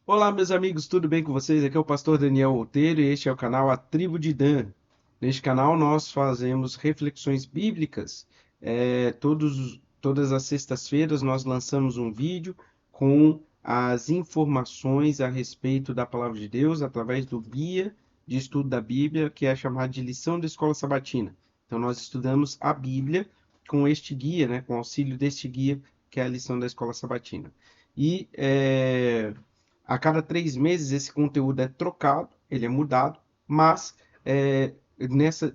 Olá, meus amigos, tudo bem com vocês? Aqui é o pastor Daniel Outeiro e este é o canal A Tribo de Dan. Neste canal nós fazemos reflexões bíblicas. Todas as sextas-feiras nós lançamos um vídeo com as informações a respeito da Palavra de Deus através do guia de estudo da Bíblia, que é chamado de Lição da Escola Sabatina. Então nós estudamos a Bíblia com este guia, né, com o auxílio deste guia, que é a Lição da Escola Sabatina. E a cada 3 meses esse conteúdo é trocado, ele é mudado, mas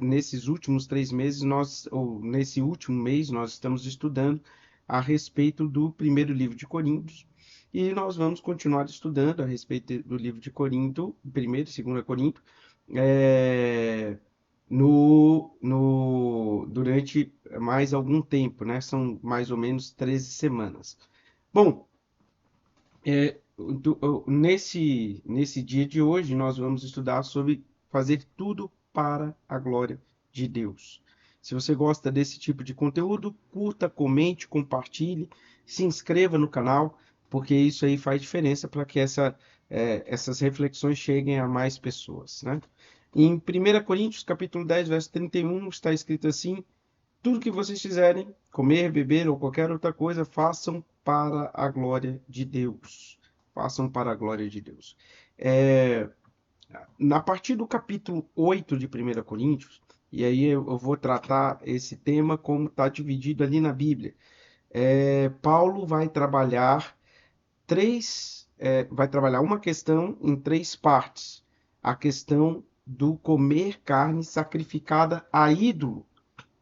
nesses últimos 3 meses, ou nesse último mês, nós estamos estudando a respeito do primeiro livro de Coríntios, e nós vamos continuar estudando a respeito do livro de Corinto, primeiro e segundo Corinto, é, durante mais algum tempo, né? São mais ou menos 13 semanas. Bom, nesse dia de hoje, nós vamos estudar sobre fazer tudo para a glória de Deus. Se você gosta desse tipo de conteúdo, curta, comente, compartilhe, se inscreva no canal, porque isso aí faz diferença para que essas reflexões cheguem a mais pessoas, né? Em 1 Coríntios, capítulo 10, verso 31, está escrito assim: tudo que vocês fizerem, comer, beber ou qualquer outra coisa, façam para a glória de Deus. Façam para a glória de Deus. É, na partir do capítulo 8 de 1 Coríntios, e aí eu vou tratar esse tema como está dividido ali na Bíblia. Paulo vai trabalhar uma questão em três partes. A questão do comer carne sacrificada a ídolo.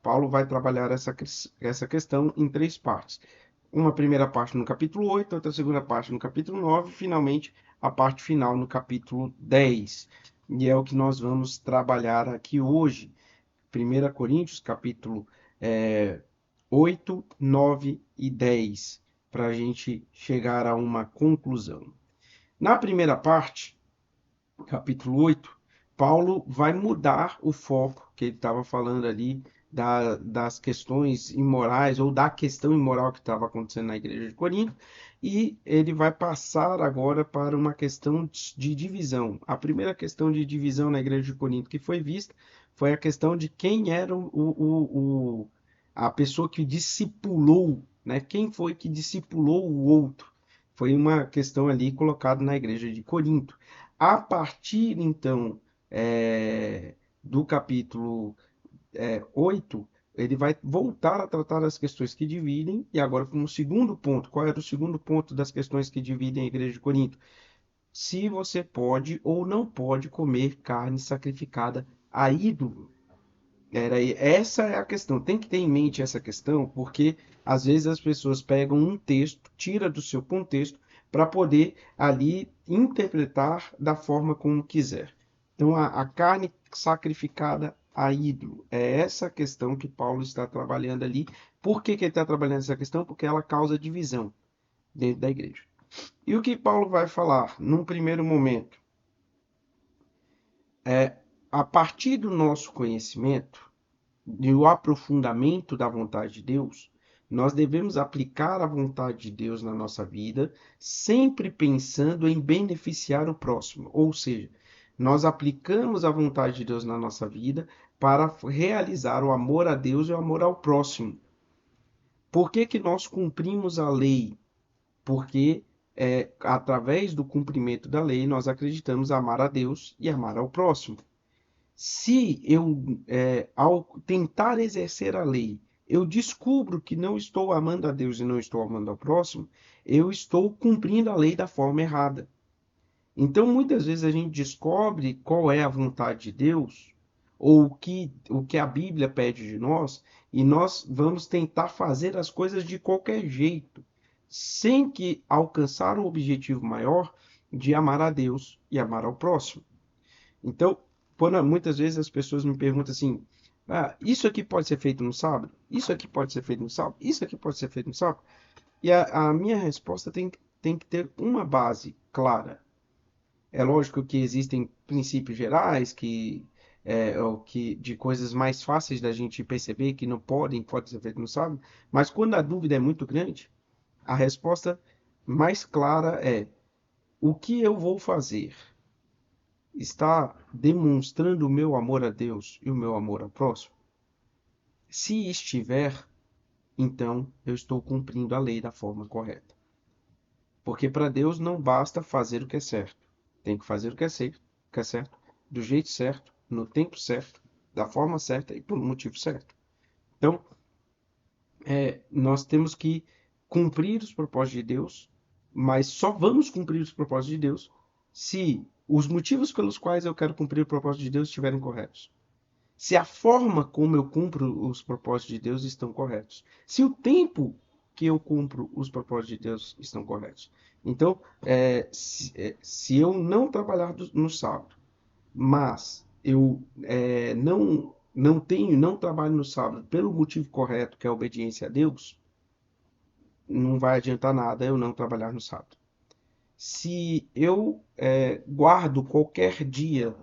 Paulo vai trabalhar essa questão em três partes. Uma primeira parte no capítulo 8, outra segunda parte no capítulo 9, e finalmente a parte final no capítulo 10. E é o que nós vamos trabalhar aqui hoje. 1 Coríntios, capítulo 8, 9 e 10, para a gente chegar a uma conclusão. Na primeira parte, capítulo 8, Paulo vai mudar o foco que ele estava falando ali das questões imorais ou da questão imoral que estava acontecendo na igreja de Corinto, e ele vai passar agora para uma questão de divisão. A primeira questão de divisão na igreja de Corinto que foi vista foi a questão de quem era a pessoa que discipulou, né? Quem foi que discipulou o outro? Foi uma questão ali colocada na igreja de Corinto. A partir, então, do capítulo 8, ele vai voltar a tratar as questões que dividem, e agora como segundo ponto, qual era o segundo ponto das questões que dividem a igreja de Corinto? Se você pode ou não pode comer carne sacrificada a ídolo. Essa é a questão. Tem que ter em mente essa questão, porque às vezes as pessoas pegam um texto, tira do seu contexto, para poder ali interpretar da forma como quiser. Então, a carne sacrificada a ídolo, é essa questão que Paulo está trabalhando ali. Por que ele está trabalhando essa questão? Porque ela causa divisão dentro da igreja. E o que Paulo vai falar num primeiro momento? A partir do nosso conhecimento, e o aprofundamento da vontade de Deus, nós devemos aplicar a vontade de Deus na nossa vida, sempre pensando em beneficiar o próximo. Ou seja, nós aplicamos a vontade de Deus na nossa vida para realizar o amor a Deus e o amor ao próximo. Por que que nós cumprimos a lei? Porque através do cumprimento da lei nós acreditamos amar a Deus e amar ao próximo. Se eu, ao tentar exercer a lei, eu descubro que não estou amando a Deus e não estou amando ao próximo, eu estou cumprindo a lei da forma errada. Então, muitas vezes a gente descobre qual é a vontade de Deus, ou o que a Bíblia pede de nós, e nós vamos tentar fazer as coisas de qualquer jeito, sem que alcançar o objetivo maior de amar a Deus e amar ao próximo. Então, muitas vezes as pessoas me perguntam assim: isso aqui pode ser feito no sábado? Isso aqui pode ser feito no sábado? Isso aqui pode ser feito no sábado? E a minha resposta tem que ter uma base clara. É lógico que existem princípios gerais de coisas mais fáceis da gente perceber que não pode ser feito no sábado, mas quando a dúvida é muito grande, a resposta mais clara é: o que eu vou fazer está demonstrando o meu amor a Deus e o meu amor ao próximo? Se estiver, então eu estou cumprindo a lei da forma correta. Porque para Deus não basta fazer o que é certo. Tem que fazer o que é certo, do jeito certo, no tempo certo, da forma certa e por um motivo certo. Então, nós temos que cumprir os propósitos de Deus, mas só vamos cumprir os propósitos de Deus se os motivos pelos quais eu quero cumprir o propósito de Deus estiverem corretos. Se a forma como eu cumpro os propósitos de Deus estão corretos. Se o tempo que eu cumpro os propósitos de Deus estão corretos. Então, se eu não trabalhar no sábado, mas eu não trabalho no sábado pelo motivo correto, que é a obediência a Deus, não vai adiantar nada eu não trabalhar no sábado. Se eu guardo qualquer dia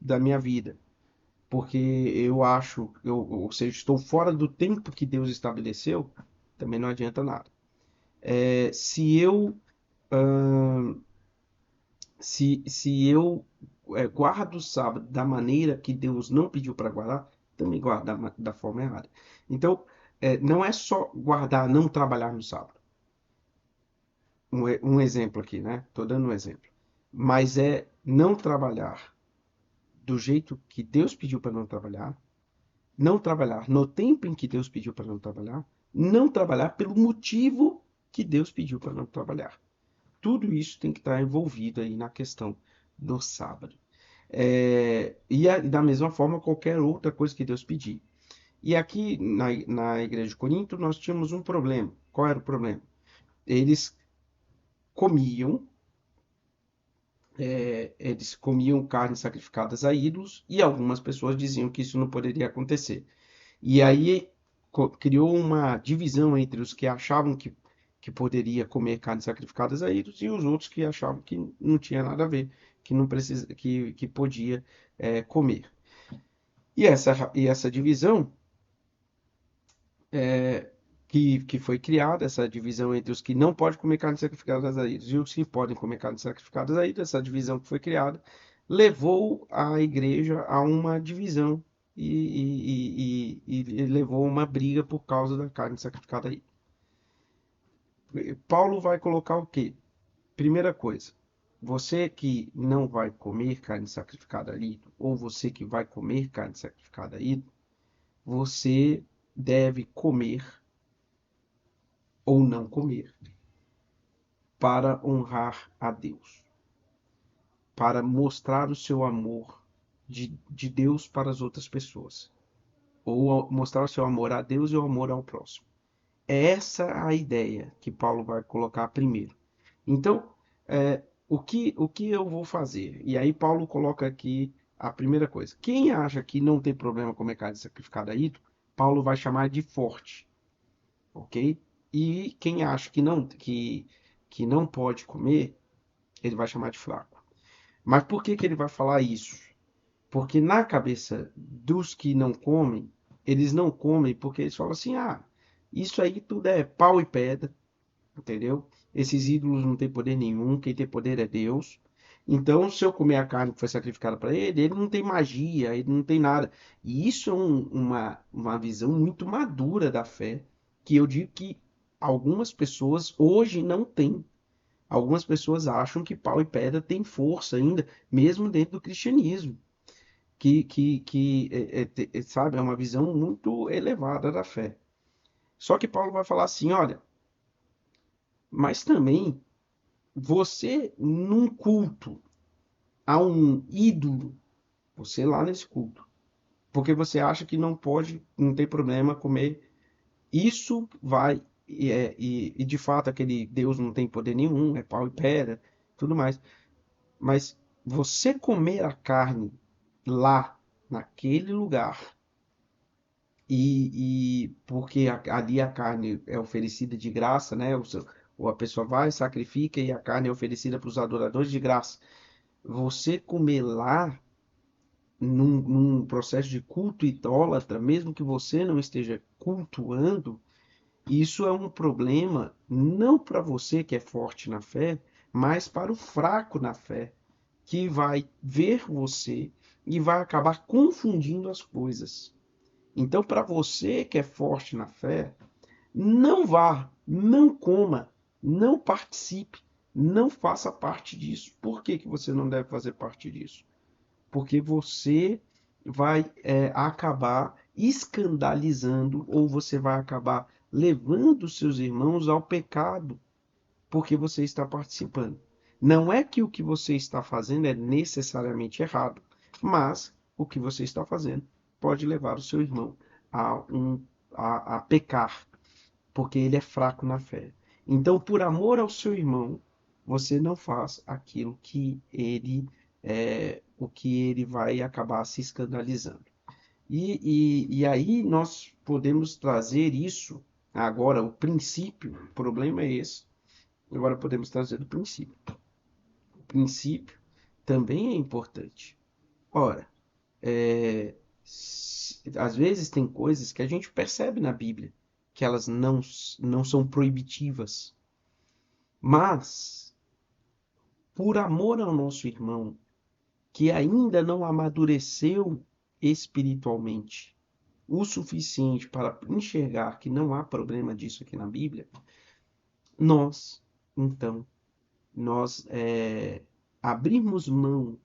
da minha vida, porque eu acho, ou seja, estou fora do tempo que Deus estabeleceu, também não adianta nada. Se eu se eu guardo o sábado da maneira que Deus não pediu para guardar, também guardo da forma errada. Então, não é só guardar, não trabalhar no sábado. Um exemplo aqui, né? Estou dando um exemplo. Mas é não trabalhar do jeito que Deus pediu para não trabalhar no tempo em que Deus pediu para não trabalhar pelo motivo que Deus pediu para não trabalhar. Tudo isso tem que estar envolvido aí na questão do sábado. Da mesma forma, qualquer outra coisa que Deus pedir. E aqui na igreja de Corinto, nós tínhamos um problema. Qual era o problema? Eles comiam, eles comiam carnes sacrificadas a ídolos e algumas pessoas diziam que isso não poderia acontecer. E aí criou uma divisão entre os que achavam que poderia comer carnes sacrificadas a ídolos e os outros que achavam que não tinha nada a ver, que não precisa, que podia comer. E essa divisão que foi criada, essa divisão entre os que não podem comer carnes sacrificadas a ídolos e os que podem comer carnes sacrificadas a ídolos, essa divisão que foi criada, levou a igreja a uma divisão e levou a uma briga por causa da carne sacrificada aí. Paulo vai colocar o quê? Primeira coisa, você que não vai comer carne sacrificada ali, ou você que vai comer carne sacrificada aí, você deve comer ou não comer para honrar a Deus, para mostrar o seu amor de Deus para as outras pessoas, ou mostrar o seu amor a Deus e o amor ao próximo. É essa a ideia que Paulo vai colocar primeiro. Então, o que eu vou fazer? E aí Paulo coloca aqui a primeira coisa. Quem acha que não tem problema comer carne sacrificada a ídolo, Paulo vai chamar de forte, ok? E quem acha que não pode comer, ele vai chamar de fraco. Mas por que ele vai falar isso? Porque na cabeça dos que não comem, eles não comem porque eles falam assim, isso aí tudo é pau e pedra, entendeu? Esses ídolos não têm poder nenhum, quem tem poder é Deus. Então, se eu comer a carne que foi sacrificada para ele, ele não tem magia, ele não tem nada. E isso é uma visão muito madura da fé, que eu digo que algumas pessoas hoje não têm. Algumas pessoas acham que pau e pedra tem força ainda, mesmo dentro do cristianismo. Sabe, é uma visão muito elevada da fé. Só que Paulo vai falar assim, olha, mas também você num culto a um ídolo, você lá nesse culto, porque você acha que não pode, não tem problema comer, isso vai, e de fato aquele Deus não tem poder nenhum, é pau e pedra, tudo mais. Mas você comer a carne lá, naquele lugar, e porque ali a carne é oferecida de graça, né? Ou a pessoa vai, sacrifica e a carne é oferecida para os adoradores de graça. Você comer lá, num processo de culto idólatra, mesmo que você não esteja cultuando, isso é um problema não para você que é forte na fé, mas para o fraco na fé, que vai ver você e vai acabar confundindo as coisas. Então, para você que é forte na fé, não vá, não coma, não participe, não faça parte disso. Por que que você não deve fazer parte disso? Porque você vai acabar escandalizando ou você vai acabar levando seus irmãos ao pecado porque você está participando. Não é que o que você está fazendo é necessariamente errado, mas o que você está fazendo pode levar o seu irmão a, a pecar, porque ele é fraco na fé. Então, por amor ao seu irmão, você não faz aquilo que ele o que ele vai acabar se escandalizando. E aí nós podemos trazer isso agora, o princípio, o problema é esse. Agora podemos trazer o princípio. O princípio também é importante. Ora, às vezes tem coisas que a gente percebe na Bíblia que elas não são proibitivas, mas por amor ao nosso irmão que ainda não amadureceu espiritualmente o suficiente para enxergar que não há problema disso aqui na Bíblia, nós, então, nós abrimos mão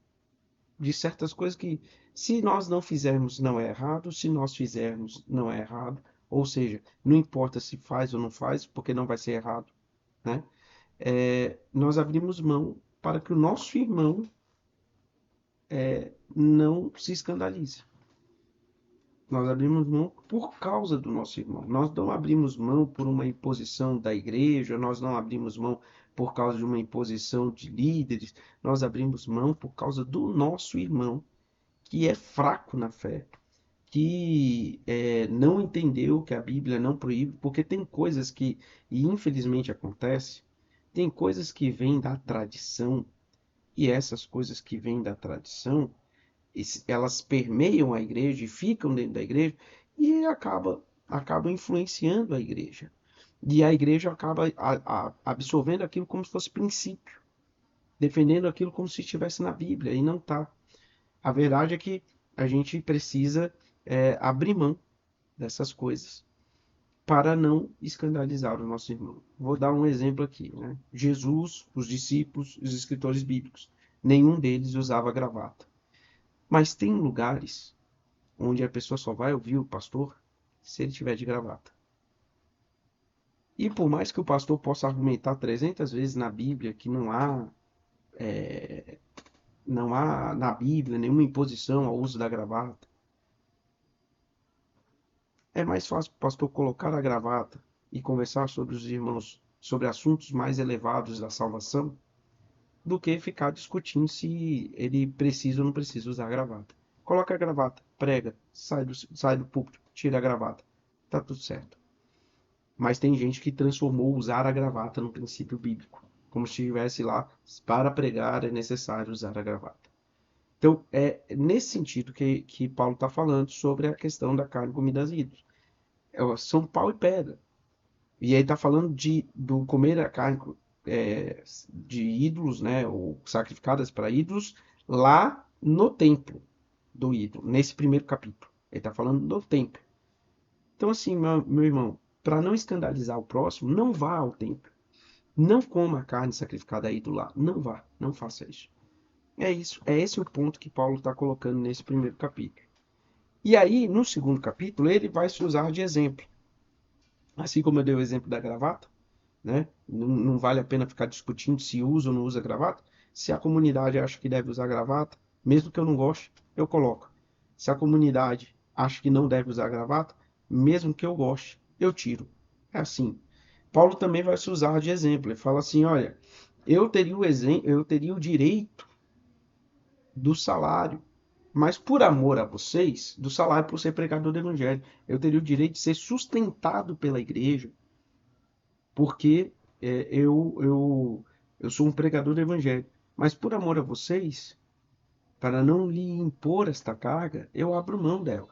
de certas coisas que, se nós não fizermos, não é errado, se nós fizermos, não é errado. Ou seja, não importa se faz ou não faz, porque não vai ser errado, né? Nós abrimos mão para que o nosso irmão não se escandalize. Nós abrimos mão por causa do nosso irmão. Nós não abrimos mão por uma imposição da igreja, nós não abrimos mão por causa de uma imposição de líderes, nós abrimos mão por causa do nosso irmão, que é fraco na fé, que não entendeu que a Bíblia não proíbe, porque tem coisas que, e infelizmente acontece, tem coisas que vêm da tradição, e essas coisas que vêm da tradição, elas permeiam a igreja e ficam dentro da igreja, e acabam influenciando a igreja. E a igreja acaba absorvendo aquilo como se fosse princípio, defendendo aquilo como se estivesse na Bíblia, e não está. A verdade é que a gente precisa abrir mão dessas coisas para não escandalizar o nosso irmão. Vou dar um exemplo aqui, né? Jesus, os discípulos, os escritores bíblicos, nenhum deles usava gravata. Mas tem lugares onde a pessoa só vai ouvir o pastor se ele tiver de gravata. E por mais que o pastor possa argumentar 300 vezes na Bíblia que não há na Bíblia nenhuma imposição ao uso da gravata, é mais fácil o pastor colocar a gravata e conversar sobre os irmãos, sobre assuntos mais elevados da salvação, do que ficar discutindo se ele precisa ou não precisa usar a gravata. Coloca a gravata, prega, sai do púlpito, tira a gravata. Tá tudo certo. Mas tem gente que transformou usar a gravata num princípio bíblico. Como se estivesse lá, para pregar é necessário usar a gravata. Então, é nesse sentido que Paulo está falando sobre a questão da carne comida aos ídolos. São pau e pedra. E aí está falando do comer a carne de ídolos, né, ou sacrificadas para ídolos, lá no templo do ídolo, nesse primeiro capítulo. Ele está falando do templo. Então, assim, meu irmão, para não escandalizar o próximo, não vá ao templo. Não coma a carne sacrificada a ídolo lá. Não vá, não faça isso. É isso, é esse o ponto que Paulo está colocando nesse primeiro capítulo. E aí, no segundo capítulo, ele vai se usar de exemplo. Assim como eu dei o exemplo da gravata, né? Não vale a pena ficar discutindo se usa ou não usa gravata. Se a comunidade acha que deve usar gravata, mesmo que eu não goste, eu coloco. Se a comunidade acha que não deve usar gravata, mesmo que eu goste, eu tiro. É assim. Paulo também vai se usar de exemplo. Ele fala assim: olha, eu teria o direito do salário, mas por amor a vocês, do salário por ser pregador do evangelho, eu teria o direito de ser sustentado pela igreja, porque eu sou um pregador do evangelho. Mas por amor a vocês, para não lhe impor esta carga, eu abro mão dela.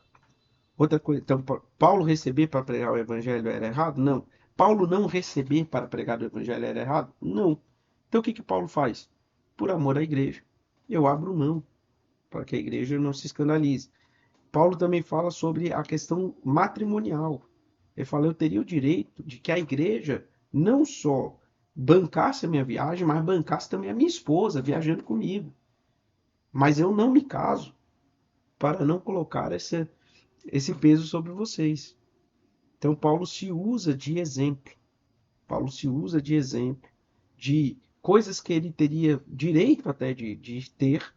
Outra coisa, então, Paulo receber para pregar o evangelho era errado? Não. Paulo não receber para pregar o evangelho era errado? Não. Então o que que Paulo faz? Por amor à igreja, eu abro mão, para que a igreja não se escandalize. Paulo também fala sobre a questão matrimonial. Ele fala, eu teria o direito de que a igreja não só bancasse a minha viagem, mas bancasse também a minha esposa viajando comigo. Mas eu não me caso para não colocar esse peso sobre vocês. Então Paulo se usa de exemplo. Paulo se usa de exemplo de coisas que ele teria direito até de ter,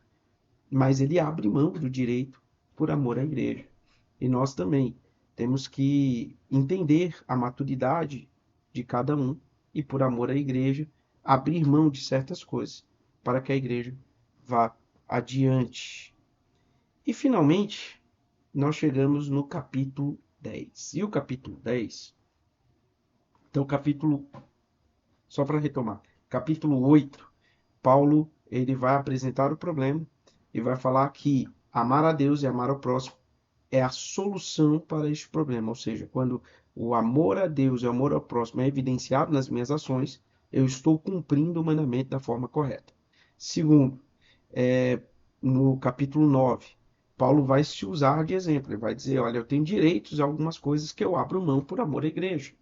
mas ele abre mão do direito por amor à igreja. E nós também temos que entender a maturidade de cada um e, por amor à igreja, abrir mão de certas coisas para que a igreja vá adiante. E, finalmente, nós chegamos no capítulo 10. E o capítulo 10, então, só para retomar, capítulo 8, Paulo ele vai apresentar o problema e vai falar que amar a Deus e amar ao próximo é a solução para este problema. Ou seja, quando o amor a Deus e o amor ao próximo é evidenciado nas minhas ações, eu estou cumprindo o mandamento da forma correta. Segundo, no capítulo 9, Paulo vai se usar de exemplo. Ele vai dizer, olha, eu tenho direitos a algumas coisas que eu abro mão por amor à igreja.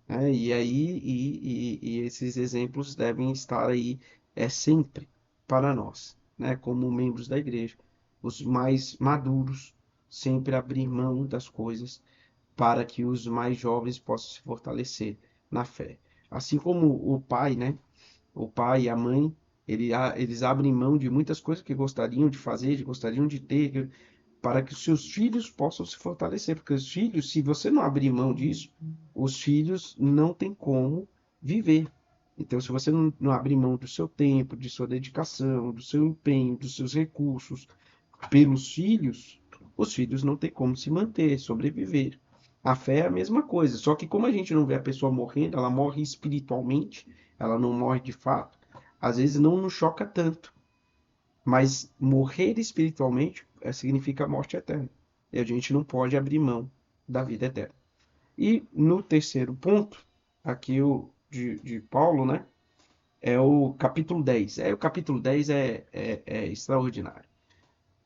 E aí, e esses exemplos devem estar aí sempre para nós, né? Como membros da igreja, os mais maduros sempre abrir mão das coisas para que os mais jovens possam se fortalecer na fé. Assim como o pai, né? O pai e a mãe, eles abrem mão de muitas coisas que gostariam de fazer, que gostariam de ter, para que os seus filhos possam se fortalecer. Porque os filhos, se você não abrir mão disso, os filhos não têm como viver. Então, se você não abrir mão do seu tempo, de sua dedicação, do seu empenho, dos seus recursos pelos filhos, os filhos não têm como se manter, sobreviver. A fé é a mesma coisa, só que como a gente não vê a pessoa morrendo, ela morre espiritualmente, ela não morre de fato, às vezes não nos choca tanto. Mas morrer espiritualmente significa morte eterna. E a gente não pode abrir mão da vida eterna. E no terceiro ponto, aqui de Paulo, né? É o capítulo 10. O capítulo 10 é extraordinário.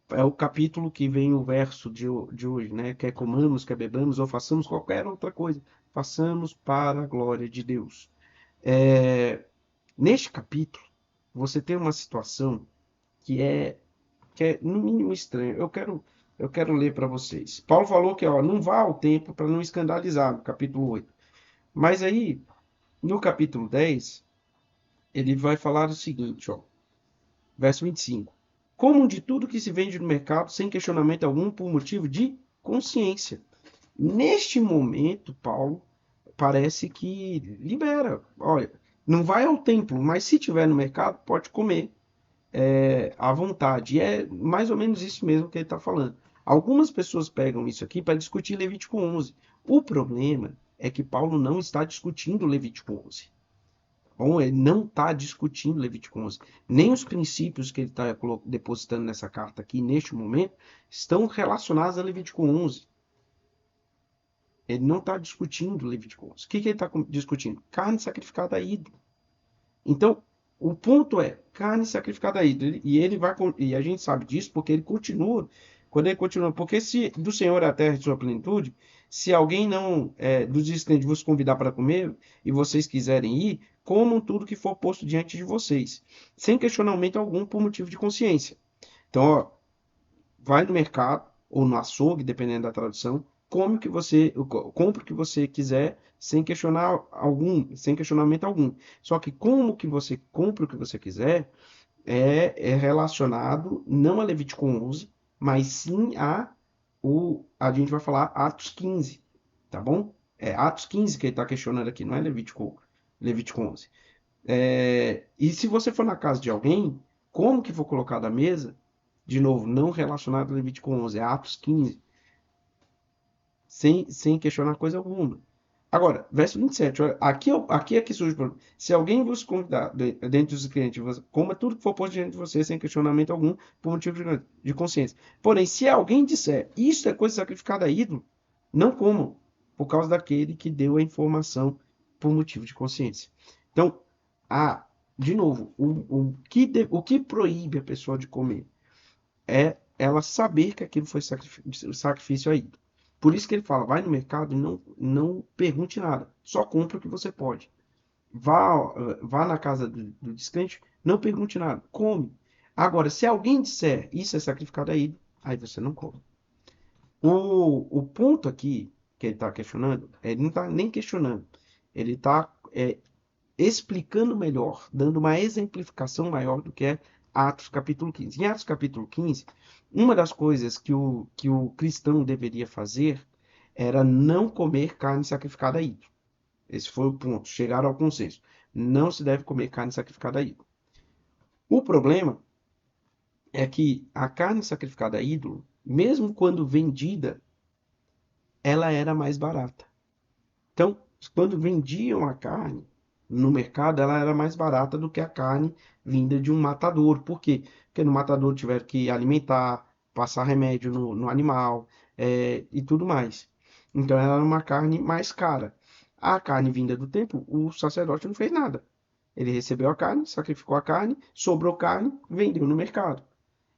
É o capítulo que vem o verso de hoje, né? Quer comamos, quer bebamos ou façamos qualquer outra coisa, façamos para a glória de Deus. Neste capítulo, você tem uma situação que é no mínimo estranho. Eu quero ler para vocês. Paulo falou que ó, não vá ao templo para não escandalizar, no capítulo 8. Mas aí, no capítulo 10, ele vai falar o seguinte, ó, verso 25. Comam de tudo que se vende no mercado sem questionamento algum por motivo de consciência. Neste momento, Paulo parece que libera. Olha, não vai ao templo, mas se tiver no mercado, pode comer à vontade. E é mais ou menos isso mesmo que ele está falando. Algumas pessoas pegam isso aqui para discutir Levítico 11. O problema é que Paulo não está discutindo Levítico 11. Bom, ele não está discutindo Levítico 11. Nem os princípios que ele está depositando nessa carta aqui, neste momento, estão relacionados a Levítico 11. Ele não está discutindo Levítico 11. O que ele está discutindo? Carne sacrificada a ídolo. Então, o ponto é carne sacrificada a ídolo. E a gente sabe disso porque ele continua. Quando ele continua, porque se do Senhor é a terra de sua plenitude, se alguém não dos existentes vos convidar para comer e vocês quiserem ir, comam tudo que for posto diante de vocês, sem questionamento algum por motivo de consciência. Então, ó, vai no mercado ou no açougue, dependendo da tradução, compra o que você quiser sem sem questionamento algum. Só que como que você compra o que você quiser é relacionado não a Levítico 11, mas sim a gente vai falar Atos 15, tá bom? É Atos 15 que ele está questionando aqui, não é Levítico 11. E se você for na casa de alguém, como que for colocado à mesa, de novo, não relacionado a Levítico 11, é Atos 15, sem questionar coisa alguma. Agora, verso 27, olha, aqui é que surge o problema. Se alguém vos convidar, dentre os clientes, coma tudo que for posto diante de você, sem questionamento algum, por motivo de consciência. Porém, se alguém disser, isso é coisa sacrificada a ídolo, não comam, por causa daquele que deu a informação por motivo de consciência. Então, de novo, o que proíbe a pessoa de comer é ela saber que aquilo foi sacrifício a ídolo. Por isso que ele fala, vai no mercado e não pergunte nada, só compra o que você pode. Vá na casa do descrente, não pergunte nada, come. Agora, se alguém disser isso é sacrificado a ídolo, aí você não come. O ponto aqui que ele está questionando, ele não está nem questionando, ele está explicando melhor, dando uma exemplificação maior do que é Atos capítulo 15. Em Atos capítulo 15, uma das coisas que o cristão deveria fazer era não comer carne sacrificada a ídolo. Esse foi o ponto, chegaram ao consenso. Não se deve comer carne sacrificada a ídolo. O problema é que a carne sacrificada a ídolo, mesmo quando vendida, ela era mais barata. Então, quando vendiam a carne no mercado, ela era mais barata do que a carne vinda de um matador. Por quê? Porque no matador tiveram que alimentar, passar remédio no animal e tudo mais. Então, ela era uma carne mais cara. A carne vinda do templo, o sacerdote não fez nada. Ele recebeu a carne, sacrificou a carne, sobrou carne, vendeu no mercado.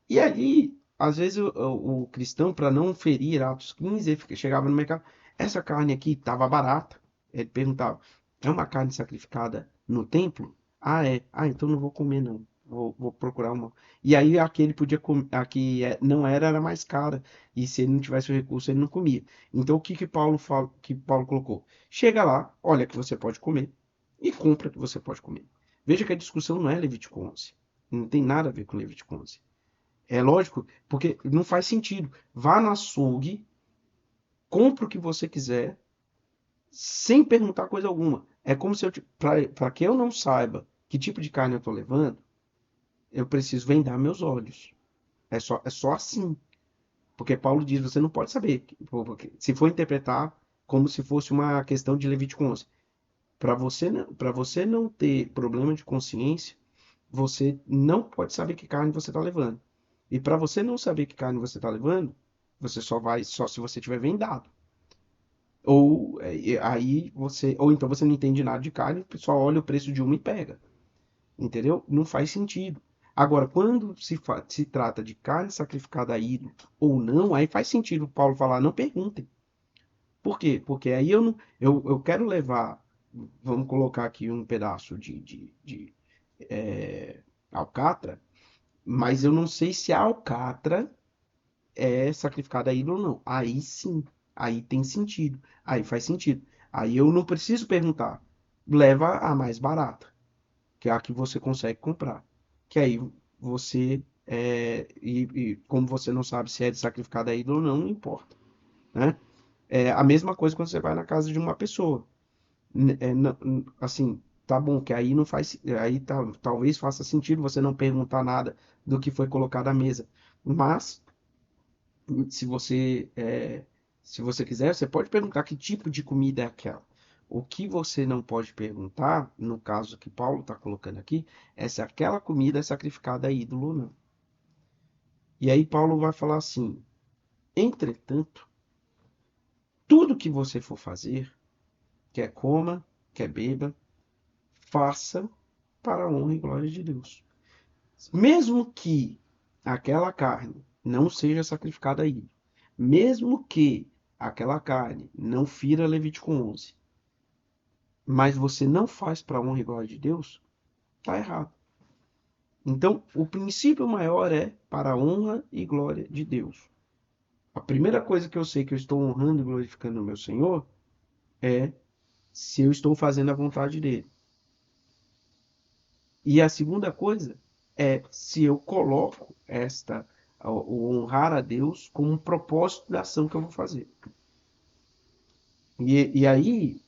E aí, às vezes, o cristão, para não ferir Atos 15, ele chegava no mercado, essa carne aqui estava barata. Ele perguntava, é uma carne sacrificada no templo? Ah, é. Ah, então não vou comer, não. Vou procurar uma. E aí, a que ele podia comer, a que não era, era mais cara. E se ele não tivesse o recurso, ele não comia. Então, o que que Paulo fala, que Paulo colocou? Chega lá, olha que você pode comer e compra que você pode comer. Veja que a discussão não é Levítico 11. Não tem nada a ver com Levítico 11. É lógico, porque não faz sentido. Vá no açougue, compre o que você quiser, sem perguntar coisa alguma. É como se eu, para que eu não saiba que tipo de carne eu estou levando, eu preciso vendar meus olhos. É só assim. Porque Paulo diz, você não pode saber. Porque se for interpretar como se fosse uma questão de Levítico 11, para você não ter problema de consciência, você não pode saber que carne você está levando. E para você não saber que carne você está levando, você só vai só se você tiver vendado. Ou aí você, ou então você não entende nada de carne, só olha o preço de uma e pega. Entendeu? Não faz sentido. Agora, quando se trata de carne sacrificada a ídolo ou não, aí faz sentido o Paulo falar, não perguntem. Por quê? Porque aí eu não, eu quero levar, vamos colocar aqui um pedaço de alcatra, mas eu não sei se a alcatra é sacrificada a ídolo ou não. Aí sim, aí tem sentido, aí faz sentido. Aí eu não preciso perguntar. Leva a mais barata, que é a que você consegue comprar. Que aí você, e como você não sabe se é de sacrificada a ídolo ou não, não importa, né? É a mesma coisa quando você vai na casa de uma pessoa. Assim, tá bom, que aí não faz, aí talvez faça sentido você não perguntar nada do que foi colocado à mesa. Mas se você se você quiser, você pode perguntar que tipo de comida é aquela. O que você não pode perguntar, no caso que Paulo está colocando aqui, é se aquela comida é sacrificada a ídolo ou não. E aí Paulo vai falar assim: entretanto, tudo que você for fazer, quer coma, quer beba, faça para a honra e glória de Deus. Mesmo que aquela carne não seja sacrificada a ídolo, mesmo que aquela carne não fira Levítico 11, mas você não faz para a honra e glória de Deus, está errado. Então, o princípio maior é para a honra e glória de Deus. A primeira coisa que eu sei que eu estou honrando e glorificando o meu Senhor é se eu estou fazendo a vontade dele. E a segunda coisa é se eu coloco o honrar a Deus como um propósito da ação que eu vou fazer. E aí,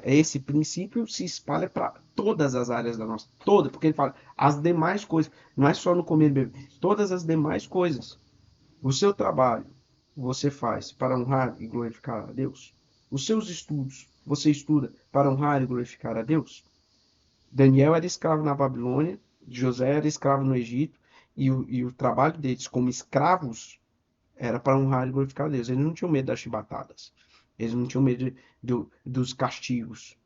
esse princípio se espalha para todas as áreas da nossa, toda, porque ele fala as demais coisas, não é só no comer e beber, todas as demais coisas. O seu trabalho você faz para honrar e glorificar a Deus. Os seus estudos você estuda para honrar e glorificar a Deus. Daniel era escravo na Babilônia, José era escravo no Egito, e o trabalho deles como escravos era para honrar e glorificar a Deus. Eles não tinham medo das chibatadas. Eles não tinham medo dos castigos.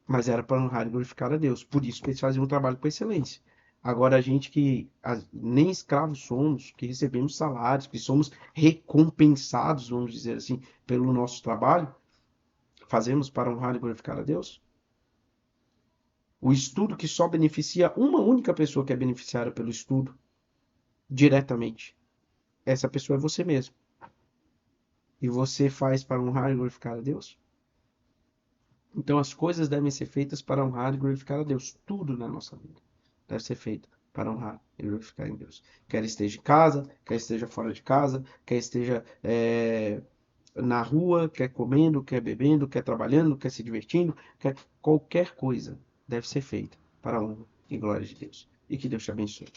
mas era para honrar e glorificar a Deus. Por isso que eles faziam um trabalho com excelência. Agora, a gente que nem escravos somos, que recebemos salários, que somos recompensados, vamos dizer assim, pelo nosso trabalho, fazemos para honrar e glorificar a Deus? O estudo que só beneficia uma única pessoa que é beneficiada pelo estudo diretamente. Essa pessoa é você mesmo. E você faz para honrar e glorificar a Deus? Então as coisas devem ser feitas para honrar e glorificar a Deus. Tudo na nossa vida deve ser feito para honrar e glorificar em Deus. Quer esteja em casa, quer esteja fora de casa, quer esteja na rua, quer comendo, quer bebendo, quer trabalhando, quer se divertindo, quer qualquer coisa deve ser feita para a honra e glória de Deus. E que Deus te abençoe.